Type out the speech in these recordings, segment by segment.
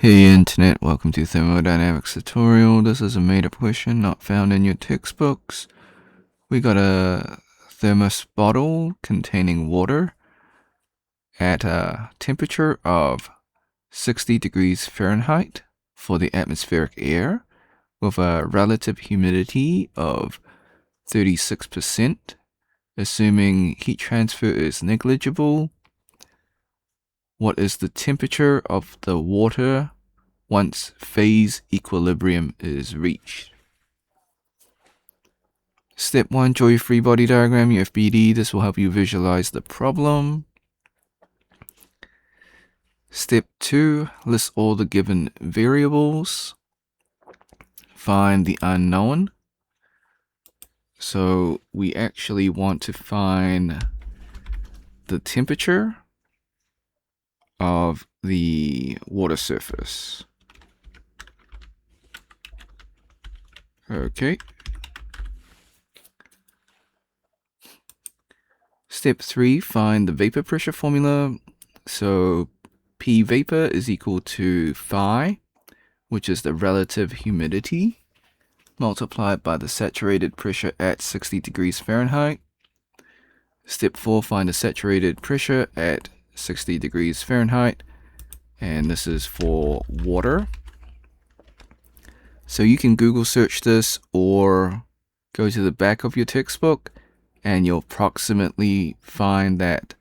Hey Internet, welcome to Thermodynamics tutorial. This is a made-up question not found in your textbooks. We got a thermos bottle containing water at a temperature of 60 degrees Fahrenheit for the atmospheric air with a relative humidity of 36%, assuming heat transfer is negligible. What is the temperature of the water once phase equilibrium is reached? Step 1, draw your free body diagram, your FBD. This will help you visualize the problem. Step 2, list all the given variables. Find the unknown. So we actually want to find the temperature of the water surface. Okay. Step 3, find the vapor pressure formula. So P vapor is equal to phi, which is the relative humidity, multiplied by the saturated pressure at 60 degrees Fahrenheit. Step 4, find the saturated pressure at 60 degrees Fahrenheit, and this is for water. So you can Google search this or go to the back of your textbook and you'll approximately find that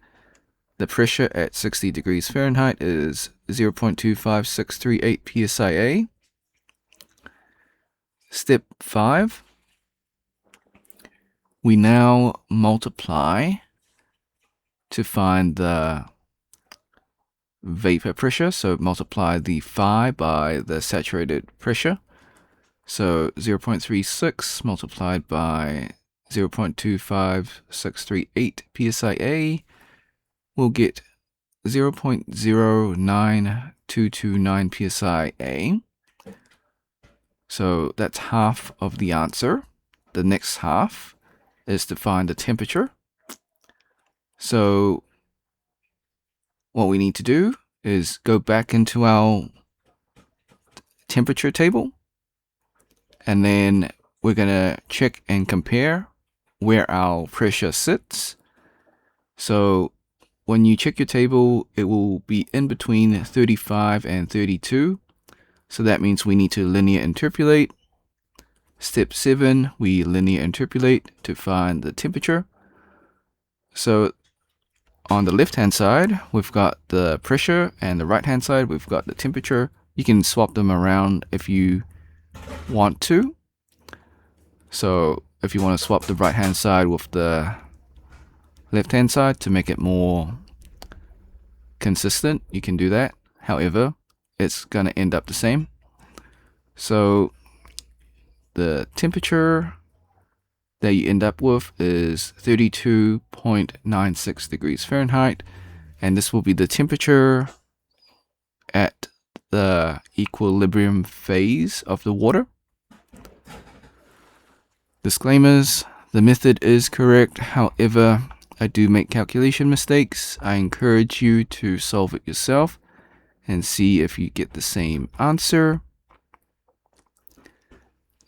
the pressure at 60 degrees Fahrenheit is 0.25638 psia. Step 5, we now multiply to find the vapor pressure. So multiply the phi by the saturated pressure. So 0.36 multiplied by 0.25638 psia will get 0.09229 psia. So that's half of the answer. The next half is to find the temperature. So what we need to do is go back into our temperature table, and then we're going to check and compare where our pressure sits. So when you check your table, it will be in between 35 and 32. So that means we need to linear interpolate. Step 7, we linear interpolate to find the temperature. So on the left-hand side, we've got the pressure, and the right-hand side, we've got the temperature. You can swap them around if you want to. So if you want to swap the right-hand side with the left-hand side to make it more consistent, you can do that. However, it's going to end up the same. So the temperature that you end up with is 32.96 degrees Fahrenheit, and this will be the temperature at the equilibrium phase of the water. Disclaimers: the method is correct, however, I do make calculation mistakes. I encourage you to solve it yourself and see if you get the same answer.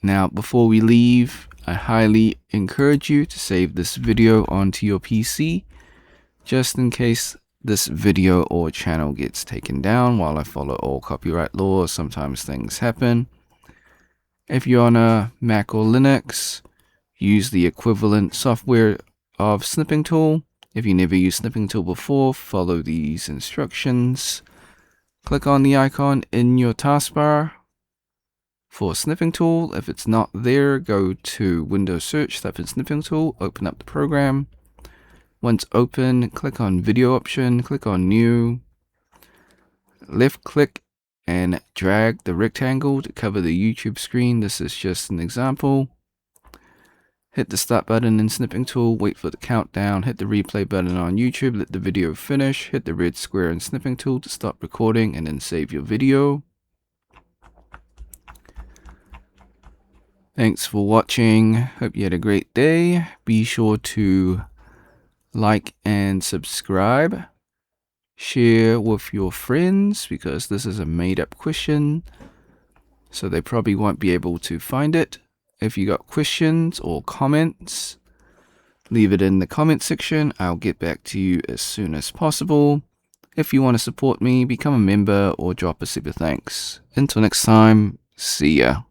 Now, before we leave, I highly encourage you to save this video onto your PC, just in case this video or channel gets taken down. While I follow all copyright laws, sometimes things happen. If you're on a Mac or Linux, use the equivalent software of Snipping Tool. If you never used Snipping Tool before, follow these instructions. Click on the icon in your taskbar for Snipping Tool. If it's not there, go to Windows Search, type in Snipping Tool, open up the program. Once open, click on Video option, click on New, left click and drag the rectangle to cover the YouTube screen. This is just an example. Hit the start button in Snipping Tool, wait for the countdown, hit the replay button on YouTube, let the video finish, hit the red square in Snipping Tool to stop recording, and then save your video. Thanks for watching. Hope you had a great day. Be sure to like and subscribe. share with your friends, because this is a made-up question, so they probably won't be able to find it. If you got questions or comments, leave it in the comment section. I'll get back to you as soon as possible. If you want to support me, become a member or drop a super thanks. Until next time, see ya.